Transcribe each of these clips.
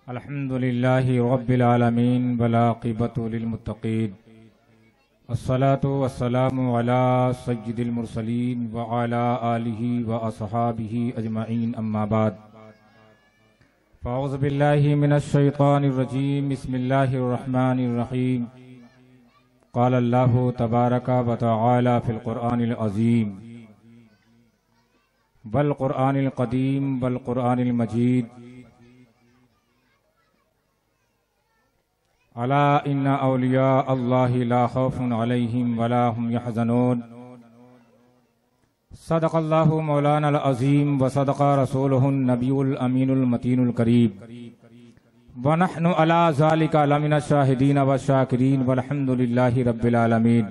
الحمد لله رب العالمين والعاقبة للمتقين الصلاة والسلام على سيد المرسلين وعلى آله وأصحابه أجمعين أما بعد فأعوذ بالله من الشيطان الرجيم بسم الله الرحمن الرحيم قال الله تبارك وتعالى في القرآن العظيم والقرآن القديم والقرآن المجيد ألا إن أولياء الله لا خوف عليهم ولا هم يحزنون صدق الله مولانا العظيم وصدق رسوله النبي الأمين المتين الكريم ونحن على ذلك لمن الشاهدين والشاكرين والحمد لله رب العالمين.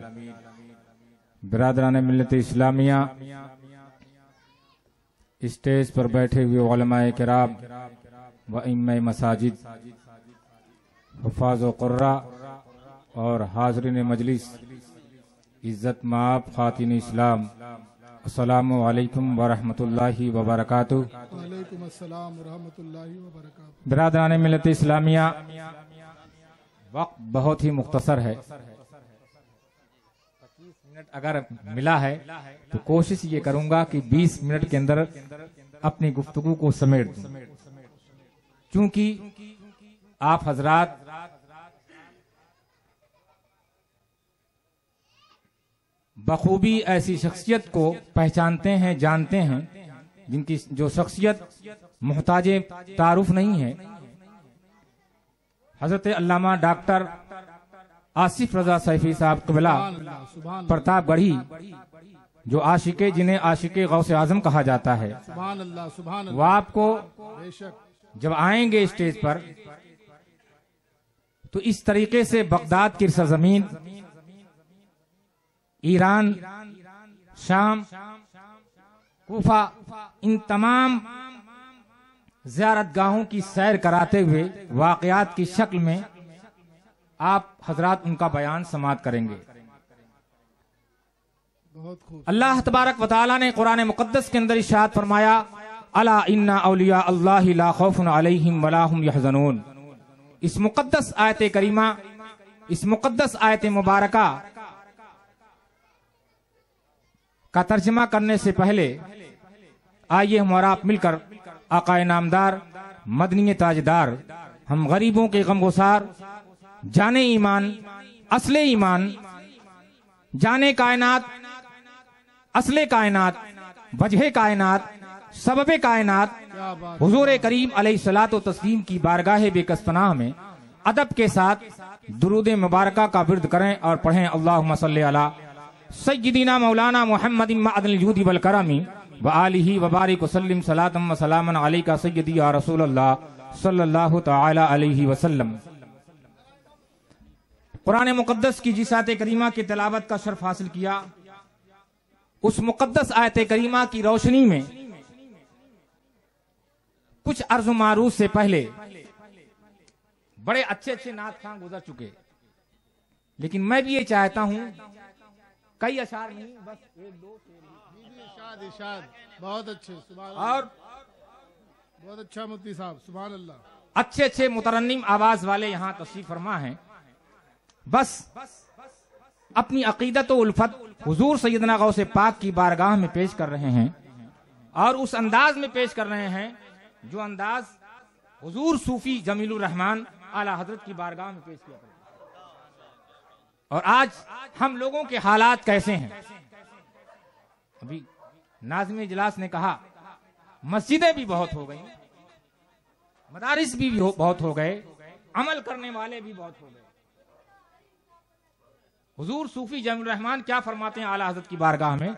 برادران ملت اسلامیہ، اسٹیج پر بیٹھے ہوئے علماء کرام و ائمہ مساجد، حفاظ و قراء اور حاضرین مجلس، عزت مآب خواتین اسلام، السلام علیکم ورحمۃ اللہ وبرکاتہ. وعلیکم السلام ورحمۃ اللہ وبرکاتہ. برادران ملت اسلامیہ، وقت بہت ہی مختصر ہے. 25 منٹ اگر ملا ہے تو کوشش یہ کروں گا کہ 20 منٹ کے اندر اپنی گفتگو کو سمیٹ دوں، چونکہ آپ حضرات بخوبی ایسی شخصیت کو پہچانتے ہیں، جانتے ہیں، جن کی جو شخصیت محتاج تعارف نہیں ہے. حضرت علامہ ڈاکٹر آصف رضا سیفی صاحب قبلہ پرتاپ گڑھی، جو عاشق جنہیں عاشق غوث اعظم کہا جاتا ہے، وہ آپ کو جب آئیں گے اسٹیج پر تو اس طریقے سے بغداد کی سرزمین، ایران، شام، کوفہ، ان تمام زیارت گاہوں کی سیر کراتے ہوئے واقعات کی شکل میں آپ حضرات ان کا بیان سماعت کریں گے. اللہ تبارک و تعالی نے قرآن مقدس کے اندر ارشاد فرمایا، الا ان اولیاء اللہ لا خوف علیہم ولا هم یحزنون. اس مقدس آیت کریمہ، اس مقدس آیت مبارکہ کا ترجمہ کرنے سے پہلے آئیے ہم اور آپ مل کر آقا نامدار، مدنی تاجدار، ہم غریبوں کے غم گسار، جانے ایمان، اصل ایمان، جانے کائنات، اصل کائنات، وجہ کائنات، سبب کائنات، حضور کریم علیہ الصلوۃ والتسلیم کی بارگاہ بے کس پناہ میں ادب کے ساتھ درود مبارکہ کا ورد کریں اور پڑھیں. اللہم صلی علی سیدنا مولانا محمد معدن الجود والکرم وآلہ وبارک وسلم صلاۃ و سلاما علیک سیدی یا رسول اللہ صلی اللہ تعالی علیہ وسلم. قرآن مقدس کی جس آیت کریمہ کی تلاوت کا شرف حاصل کیا، اس مقدس آیت کریمہ کی روشنی میں کچھ عرض و معروض سے پہلے بڑے اچھے نعت خواں گزر چکے، لیکن میں بھی یہ چاہتا ہوں کئی اشعار نہیں، بس ایک دو ارشاد. بہت اچھے، اور بہت اچھا مفتی صاحب، سبحان اللہ. اچھے مترنم آواز والے یہاں تشریف فرما ہیں. بس اپنی عقیدت و الفت حضور سیدنا غوث پاک کی بارگاہ میں پیش کر رہے ہیں، اور اس انداز میں پیش کر رہے ہیں جو انداز حضور صوفی جمیل الرحمن اعلی حضرت کی بارگاہ میں پیش کیا. اور آج ہم لوگوں کے حالات کیسے ہیں؟ ابھی ناظم اجلاس نے کہا مسجدیں بھی بہت ہو گئی، مدارس بھی بہت ہو گئے، عمل کرنے والے بھی بہت ہو گئے. حضور صوفی جمیل الرحمن کیا فرماتے ہیں اعلی حضرت کی بارگاہ میں؟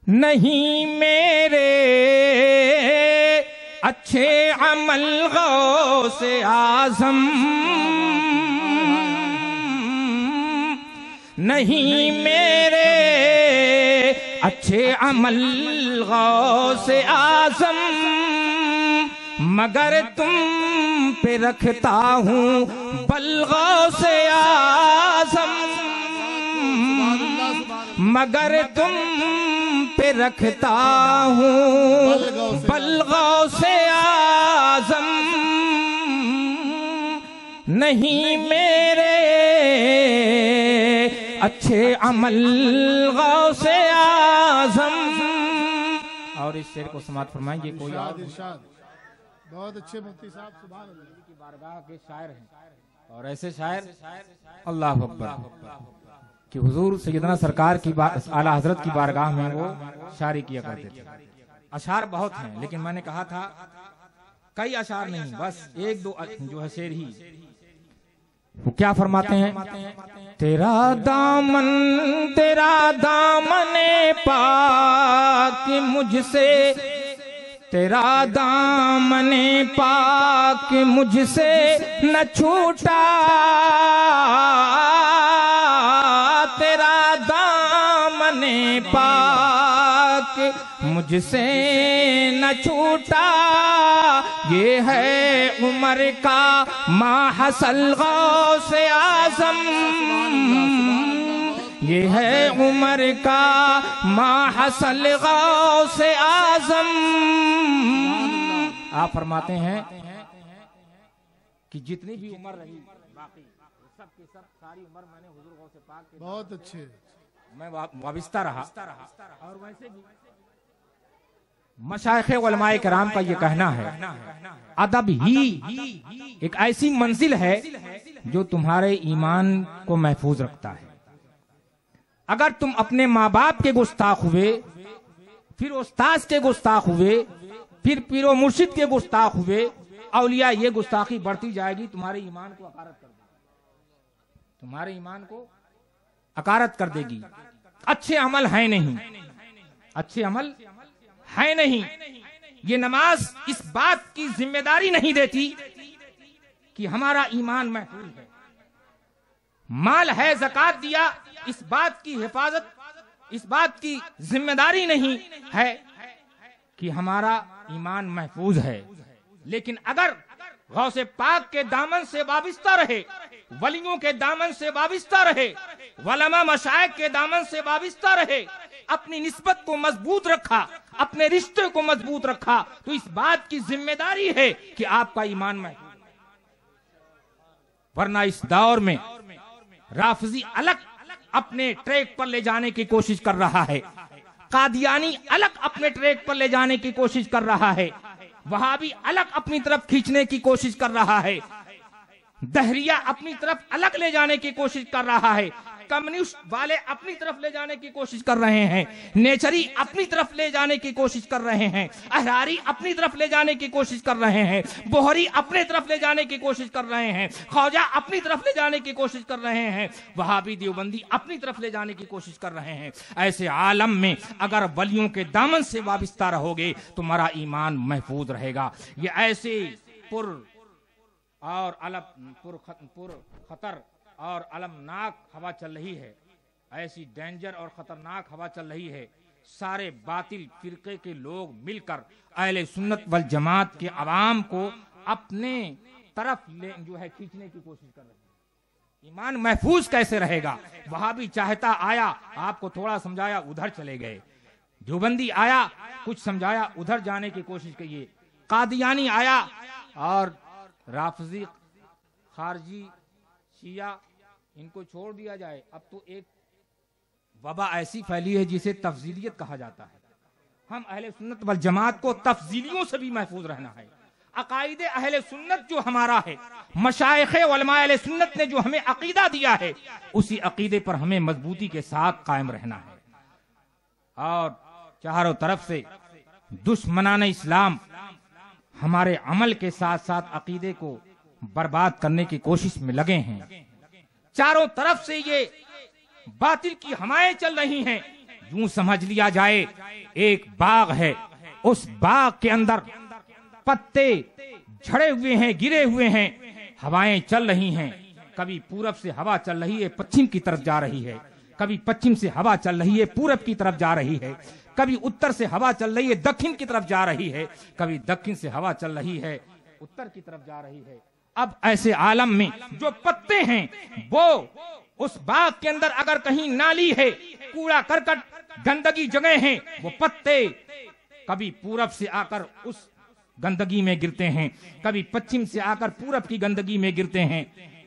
نہیں میرے اچھے عمل غوث اعظم، نہیں میرے اچھے عمل غوث اعظم، مگر تم پہ رکھتا ہوں بل غوث اعظم، مگر تم پہ رکھتا ہوں بل غوث اعظم. نہیں میرے اچھے عمل غوث اعظم. اور اس شعر کو سماعت فرمائیں. یہ کوئی اور ارشاد بہت اچھے مفتی صاحب سبحان اللہ. کی بارگاہ کے شاعر ہیں اور ایسے شاعر اللہ اکبر کہ حضور سیدنا سرکار کی اعلیٰ حضرت کی بارگاہ میں وہ شاعری کیا کرتے تھے. اشعار بہت ہیں لیکن میں نے کہا تھا کئی اشعار نہیں, بس ایک دو جو ہے شعر ہی. وہ کیا فرماتے ہیں؟ تیرا دامن پاک مجھ سے, تیرا دامن پاک مجھ سے نہ چھوٹا, تیرا دامن پاک مجھ سے نہ چھوٹا, یہ ہے عمر کا ماحصل غوث اعظم, یہ ہے عمر کا ماحصل غوث اعظم. آپ فرماتے ہیں کہ جتنی بھی عمر رہی باقی سب کی سب ساری عمر میں نے حضور غوث پاک کے بہت اچھے میں وابستہ رہا. اور ویسے بھی مشائخ علماء کرام کا یہ کہنا ہے ادب ہی ایک ایسی منزل ہے جو تمہارے ایمان کو محفوظ رکھتا ہے. اگر تم اپنے ماں باپ کے گستاخ ہوئے, پھر استاذ کے گستاخ ہوئے, پھر پیر و مرشد کے گستاخ ہوئے, اولیاء یہ گستاخی بڑھتی جائے گی, تمہارے ایمان کو عقارت کر دے گی, تمہارے ایمان کو عقارت کر دے گی. اچھے عمل ہیں نہیں, اچھے عمل ہے نہیں. یہ نماز اس بات کی ذمہ داری نہیں دیتی کہ ہمارا ایمان محفوظ ہے. مال ہے زکات دیا, اس بات کی حفاظت, اس بات کی ذمہ داری نہیں ہے کہ ہمارا ایمان محفوظ ہے. لیکن اگر غوث پاک کے دامن سے وابستہ رہے, ولیوں کے دامن سے وابستہ رہے, علماء مشائخ کے دامن سے وابستہ رہے, اپنی نسبت کو مضبوط رکھا, اپنے رشتے کو مضبوط رکھا, تو اس بات کی ذمہ داری ہے کہ آپ کا ایمان محفوظ ہے. ورنہ اس دور میں رافضی الگ اپنے ٹریک پر لے جانے کی کوشش کر رہا ہے, قادیانی الگ اپنے ٹریک پر لے جانے کی کوشش کر رہا ہے, وہابی الگ اپنی طرف کھینچنے کی کوشش کر رہا ہے, دہریہ اپنی طرف الگ لے جانے کی کوشش کر رہا ہے, کمیونسٹ والے اپنی طرف لے جانے کی کوشش کر رہے ہیں, نیچری اپنی طرف لے جانے کی کوشش کر رہے ہیں, احراری اپنی طرف لے جانے کی کوشش کر رہے ہیں, بوہری اپنی طرف لے جانے کی کوشش کر رہے ہیں, خواجہ اپنی طرف لے جانے کی کوشش کر رہے ہیں, وہابی دیوبندی اپنی طرف لے جانے کی کوشش کر رہے ہیں. ایسے عالم میں اگر ولیوں کے دامن سے وابستہ رہو گے تمہارا ایمان محفوظ رہے گا. یہ ایسے پر خطر اور المناک ہوا چل رہی ہے, ایسی ڈینجر اور خطرناک ہوا چل رہی ہے. سارے باطل فرقے کے لوگ مل کر اہل سنت والجماعت کے عوام کو اپنے طرف جو ہے کھینچنے کی کوشش کر رہے ہیں. ایمان محفوظ کیسے رہے گا؟ وہابی چاہتا آیا, آپ کو تھوڑا سمجھایا, ادھر چلے گئے. دیوبندی آیا, کچھ سمجھایا, ادھر جانے کی کوشش کیے. قادیانی آیا اور رافضی, خارجی, شیعہ, ان کو چھوڑ دیا جائے. اب تو ایک وبا ایسی پھیلی ہے جسے تفضیلیت کہا جاتا ہے. ہم اہل سنت والجماعت کو تفضیلیوں سے بھی محفوظ رہنا ہے. عقائد اہل سنت جو ہمارا ہے, مشائخ علماء اہل سنت نے جو ہمیں عقیدہ دیا ہے, اسی عقیدے پر ہمیں مضبوطی کے ساتھ قائم رہنا ہے. اور چاروں طرف سے دشمنان اسلام ہمارے عمل کے ساتھ ساتھ عقیدے کو برباد کرنے کی کوشش میں لگے ہیں. چاروں طرف سے یہ باطل کی ہوائیں چل رہی ہیں. یوں سمجھ لیا جائے ایک باغ ہے, اس باغ کے اندر پتے جھڑے ہوئے ہیں, گرے ہوئے ہیں, ہوائیں چل رہی ہیں. کبھی پورب سے ہوا چل رہی ہے, پچھم کی طرف جا رہی ہے, کبھی پچھم سے ہوا چل رہی ہے, پورب کی طرف جا رہی ہے, کبھی اتر سے ہوا چل رہی ہے, دکھن کی طرف جا رہی ہے, کبھی دکھن سے ہوا چل رہی ہے, اتر کی طرف جا رہی ہے. اب ایسے عالم میں جو پتے ہیں وہ اس باغ کے اندر اگر کہیں نالی ہے, کوڑا کرکٹ, گندگی جگہ ہیں, وہ پتے کبھی پورب سے آ کر اس گندگی میں گرتے ہیں, کبھی پچھم سے آ کر پورب کی گندگی میں گرتے ہیں.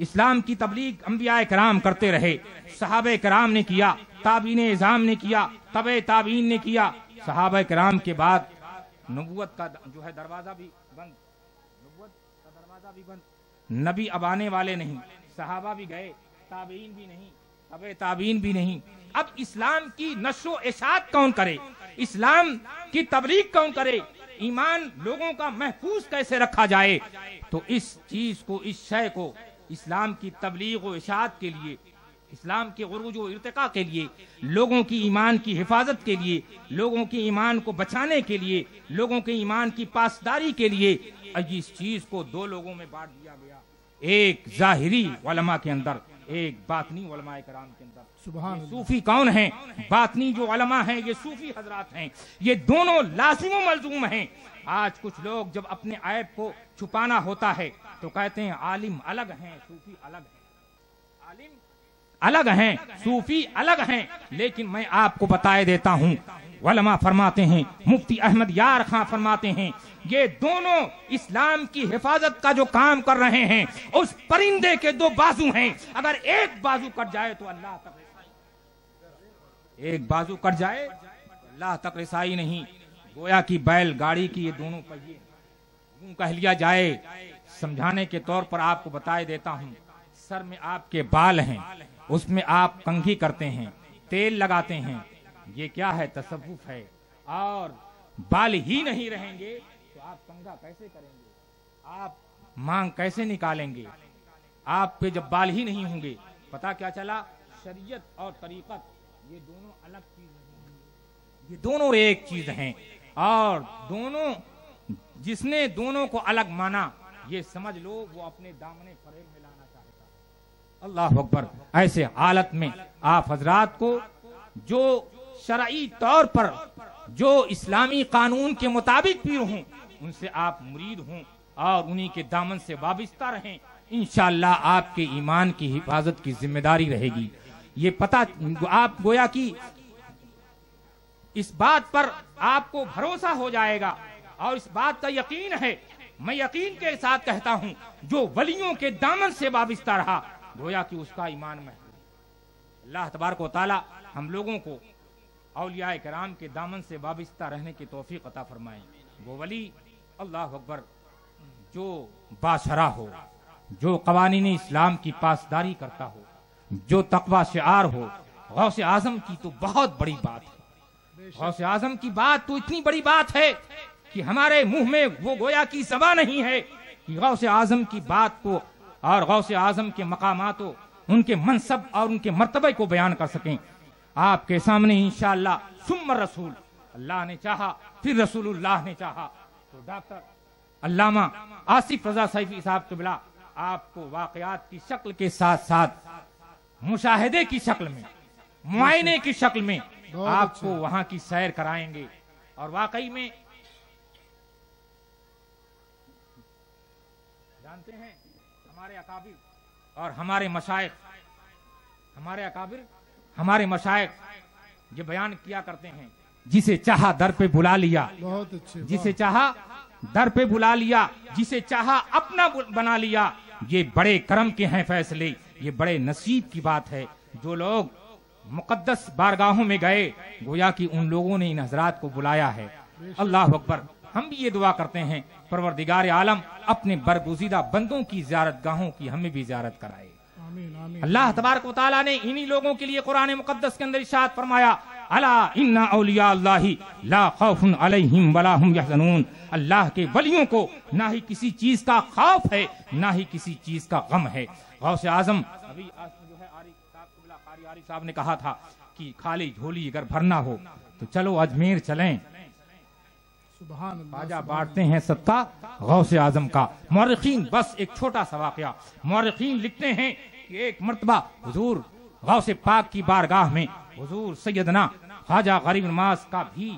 اسلام کی تبلیغ انبیاء کرام کرتے رہے، صحابہ کرام نے کیا، تابعین اعظام نے کیا، تبع تابعین نے کیا، صحابہ کرام کے بعد نبوت کا جو ہے دروازہ بھی بند، نبوت کا دروازہ بھی بند، نبی اب آنے والے نہیں، صحابہ بھی گئے، تابعین بھی نہیں، تبع تابعین بھی نہیں۔ اب اسلام کی نشر و اشاعت کون کرے؟ اسلام کی تبلیغ کون کرے؟ ایمان لوگوں کا محفوظ کیسے رکھا جائے؟ تو اس چیز کو، اس شے کو اسلام کی تبلیغ و اشاعت کے لیے، اسلام کے عروج و ارتقاء کے لیے، لوگوں کی ایمان کی حفاظت کے لیے، لوگوں کے ایمان کو بچانے کے لیے، لوگوں کے ایمان کی پاسداری کے لیے اس چیز کو دو لوگوں میں بانٹ دیا گیا، ایک ظاہری علماء کے اندر، ایک باطنی علماء کرام کے اندر۔ سبحان اللہ۔ صوفی کون ہیں؟ باطنی جو علماء ہیں یہ صوفی حضرات ہیں، یہ دونوں لازم و ملزوم ہیں۔ آج کچھ لوگ جب اپنے عیب کو چھپانا ہوتا ہے تو کہتے ہیں عالم الگ ہیں، صوفی الگ ہیں، عالم الگ ہیں، صوفی الگ ہیں۔ لیکن میں آپ کو بتائے دیتا ہوں، علماء فرماتے ہیں، مفتی احمد یار خان فرماتے ہیں، یہ دونوں اسلام کی حفاظت کا جو کام کر رہے ہیں اس پرندے کے دو بازو ہیں، اگر ایک بازو کٹ جائے تو اللہ تک رسائی، ایک بازو کٹ جائے اللہ تک رسائی نہیں۔ گویا کی بیل گاڑی کی یہ دونوں پہیے، یوں کہہ لیا جائے، سمجھانے کے طور پر آپ کو بتائے دیتا ہوں، سر میں آپ کے بال ہیں، اس میں آپ کنگھی کرتے ہیں، تیل لگاتے ہیں، یہ کیا ہے؟ تصوف ہے۔ اور بال ہی نہیں رہیں گے تو آپ کنگھا کیسے کریں گے؟ آپ مانگ کیسے نکالیں گے؟ آپ پہ جب بال ہی نہیں ہوں گے، پتا کیا چلا؟ شریعت اور طریقت یہ دونوں الگ چیز نہیں، یہ دونوں ایک چیز ہیں، اور دونوں، جس نے دونوں کو الگ مانا یہ سمجھ لو وہ اپنے دامن فریب میں لانا چاہتا ہے۔ اللہ اکبر۔ ایسے حالت میں آپ حضرات کو جو شرعی طور پر جو اسلامی قانون کے مطابق پیر ہوں ان سے آپ مرید ہوں اور انہی کے دامن سے وابستہ رہیں، انشاءاللہ آپ کے ایمان کی حفاظت کی ذمہ داری رہے گی۔ یہ پتہ آپ گویا کی اس بات پر آپ کو بھروسہ ہو جائے گا اور اس بات کا یقین ہے، میں یقین کے ساتھ کہتا ہوں، جو ولیوں کے دامن سے وابستہ رہا گویا کہ اس کا ایمان محفوظ۔ اللہ تبارک و تعالی ہم لوگوں کو اولیاء کرام کے دامن سے وابستہ رہنے کی توفیق عطا فرمائیں۔ وہ ولی اللہ اکبر جو باشرح ہو، جو قوانین اسلام کی پاسداری کرتا ہو، جو تقوی شعار ہو، غوث اعظم کی تو بہت بڑی بات ہے۔ غوث اعظم کی بات تو اتنی بڑی بات ہے کہ ہمارے منہ میں وہ گویا کی زبان نہیں ہے کہ غوث اعظم کی بات کو اور غوث اعظم کے مقامات و ان کے منصب اور ان کے مرتبے کو بیان کر سکیں۔ آپ کے سامنے انشاءاللہ ثم رسول، اللہ نے چاہا پھر رسول اللہ نے چاہا تو ڈاکٹر علامہ آصف رضا سیفی صاحب قبلہ آپ کو واقعات کی شکل کے ساتھ ساتھ مشاہدے کی شکل میں، معائنے کی شکل میں آپ کو وہاں کی سیر کرائیں گے۔ اور واقعی میں جانتے ہیں ہمارے اکابر اور ہمارے مشائخ، ہمارے اکابر ہمارے مشائخ یہ بیان کیا کرتے ہیں، جسے چاہا در پہ بلا لیا، بہت اچھے، جسے چاہا در پہ بلا لیا، جسے چاہا اپنا بنا لیا، یہ بڑے کرم کے ہیں فیصلے، یہ بڑے نصیب کی بات ہے۔ جو لوگ مقدس بارگاہوں میں گئے گویا کہ ان لوگوں نے ان حضرات کو بلایا ہے۔ اللہ اکبر۔ ہم بھی یہ دعا کرتے ہیں پروردگار عالم اپنے برگزیدہ بندوں کی زیارت گاہوں کی ہمیں بھی زیارت کرائے۔ آمین آمین۔ اللہ تبارک و تعالیٰ نے انہی لوگوں کے لیے قرآن مقدس کے اندر ارشاد فرمایا، الا ان اولیاء اللہ لا خوف علیہم ولا هم یحزنون۔ اللہ کے ولیوں کو نہ ہی کسی چیز کا خوف ہے نہ ہی کسی چیز کا غم ہے۔ غوث اعظم ابھی جو ہے قاری صاحب نے کہا تھا کہ خالی جھولی اگر بھرنا ہو تو چلو اجمیر چلیں، سبحان اللہ۔ خواجہ بانٹتے ہیں صدقہ غوث اعظم کا۔ مورخین بس ایک چھوٹا سا واقعہ، مورخین لکھتے ہیں کہ ایک مرتبہ حضور غوث پاک کی بارگاہ میں حضور سیدنا خواجہ غریب نواز کا بھی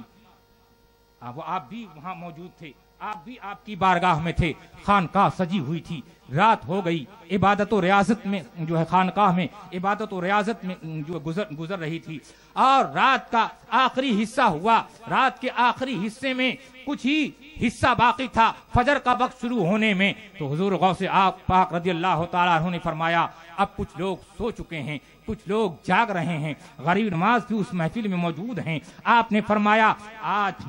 وہ آپ بھی وہاں موجود تھے، آپ بھی آپ کی بارگاہ میں تھے، خانقاہ سجی ہوئی تھی، رات ہو گئی، عبادت و ریاضت میں جو ہے خانقاہ میں عبادت و ریاضت میں جو گزر رہی تھی، اور رات کا آخری حصہ ہوا۔ رات کے آخری حصے میں کچھ ہی حصہ باقی تھا فجر کا وقت شروع ہونے میں، تو حضور غوث پاک رضی اللہ تعالیٰ عنہ نے فرمایا اب کچھ لوگ سو چکے ہیں، کچھ لوگ جاگ رہے ہیں، غریب نواز بھی اس محفل میں موجود ہیں۔ آپ نے فرمایا آج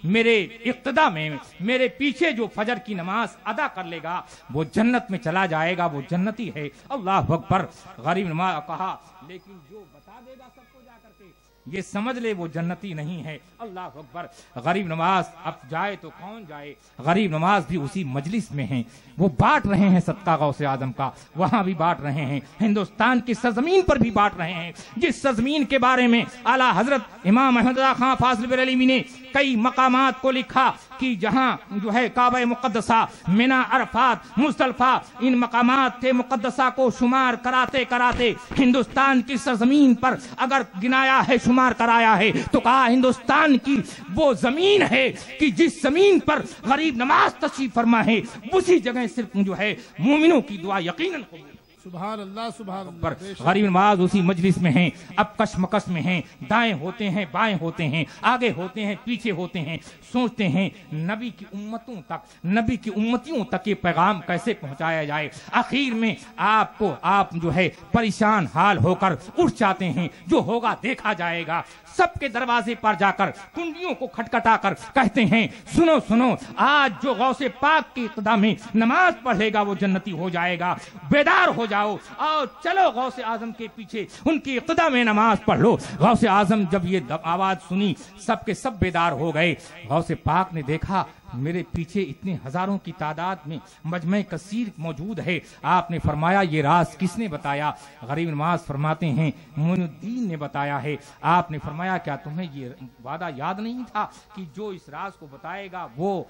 میرے اقتدا میں میرے پیچھے جو فجر کی نماز ادا کر لے گا وہ جنت میں چلا جائے گا، وہ جنتی ہے۔ اللہ اکبر۔ غریب نواز کہا لیکن جو بتا دے گا سب کو جا کر کے یہ سمجھ لے وہ جنتی نہیں ہے۔ اللہ اکبر۔ غریب نواز اب جائے تو کون جائے، غریب نواز بھی اسی مجلس میں ہیں، وہ بانٹ رہے ہیں صدقہ غوث اعظم کا، وہاں بھی بانٹ رہے ہیں، ہندوستان کی سرزمین پر بھی بانٹ رہے ہیں، جس سرزمین کے بارے میں اعلیٰ حضرت امام احمد رضا خان فاضل بریلوی نے کئی مقامات کو لکھا کہ جہاں جو ہے کعبہ مقدسہ، منی، عرفات، مزدلفہ، ان مقامات مقدسہ کو شمار کراتے کراتے ہندوستان کی سرزمین پر اگر گنایا ہے، شمار کرایا ہے، تو کہا ہندوستان کی وہ زمین ہے کہ جس زمین پر غریب نواز تشریف فرما ہے اسی جگہ صرف جو ہے مومنوں کی دعا یقیناً قبول۔ سبحان اللہ سبحان اللہ۔ غریب نواز اسی مجلس میں ہیں، اب کشمکش میں ہیں، دائیں ہوتے ہیں بائیں ہوتے ہیں، آگے ہوتے ہیں پیچھے ہوتے ہیں، سوچتے ہیں نبی کی امتوں تک، نبی کی امتیوں تک یہ پیغام کیسے پہنچایا جائے۔ آخر میں آپ جو ہے پریشان حال ہو کر اٹھ جاتے ہیں، جو ہوگا دیکھا جائے گا۔ سب کے دروازے پر جا کر کنڈیوں کو کھٹکھٹا کر کہتے ہیں سنو سنو، آج جو غوث پاک کی اقتدا میں نماز پڑھے گا وہ جنتی ہو جائے گا، بیدار ہو جاؤ اور چلو غوث اعظم کے پیچھے ان کی اقتدا میں نماز پڑھ لو۔ غوث اعظم جب یہ آواز سنی سب کے سب بیدار ہو گئے۔ غوث پاک نے دیکھا میرے پیچھے اتنے ہزاروں کی تعداد میں مجمع کثیر موجود ہے۔ آپ نے فرمایا یہ راز کس نے بتایا؟ غریب نواز فرماتے ہیں معین الدین نے بتایا ہے۔ آپ نے فرمایا کیا تمہیں یہ وعدہ یاد نہیں تھا کہ جو اس راز کو بتائے گا وہ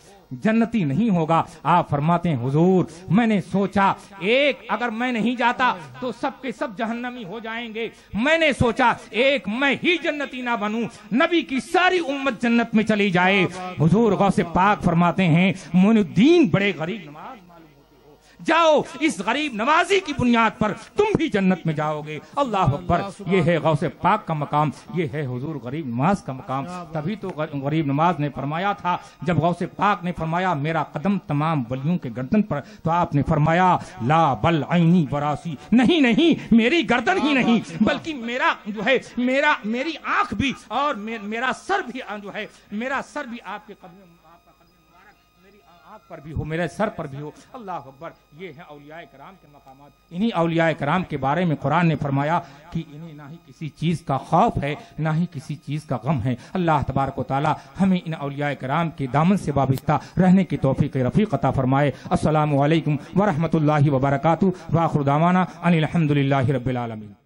جنتی نہیں ہوگا؟ آپ فرماتے ہیں حضور میں نے سوچا ایک اگر میں نہیں جاتا تو سب کے سب جہنمی ہو جائیں گے، میں نے سوچا ایک میں ہی جنتی نہ بنوں، نبی کی ساری امت جنت میں چلی جائے۔ حضور غوث پاک فرماتے ہیں معین الدین بڑے غریب نواز معلوم ہوتے ہو، جاؤ اس غریب نوازی کی بنیاد پر تم بھی جنت میں جاؤ گے۔ اللہ اکبر۔ یہ ہے غوث پاک کا مقام، یہ ہے حضور غریب نواز کا مقام۔ تبھی تو غریب نواز نے فرمایا تھا جب غوث پاک نے فرمایا میرا قدم تمام ولیوں کے گردن پر، تو آپ نے فرمایا لا بل عینی براسی، نہیں نہیں میری گردن ہی نہیں بلکہ میرا جو ہے میری آنکھ بھی اور میرا سر بھی جو ہے میرا سر بھی آپ کے قدم پر بھی ہو، میرے سر پر بھی ہو۔ اللہ اکبر۔ یہ ہے اولیاء کرام کے مقامات۔ انہی اولیاء کرام کے بارے میں قرآن نے فرمایا کہ انہیں نہ ہی کسی چیز کا خوف ہے نہ ہی کسی چیز کا غم ہے۔ اللہ تبارک و تعالی ہمیں ان اولیاء کرام کے دامن سے وابستہ رہنے کی توفیق رفیق عطا فرمائے۔ السلام علیکم ورحمۃ اللہ وبرکاتہ۔ وآخر دعوانا ان الحمد للہ رب العالمین۔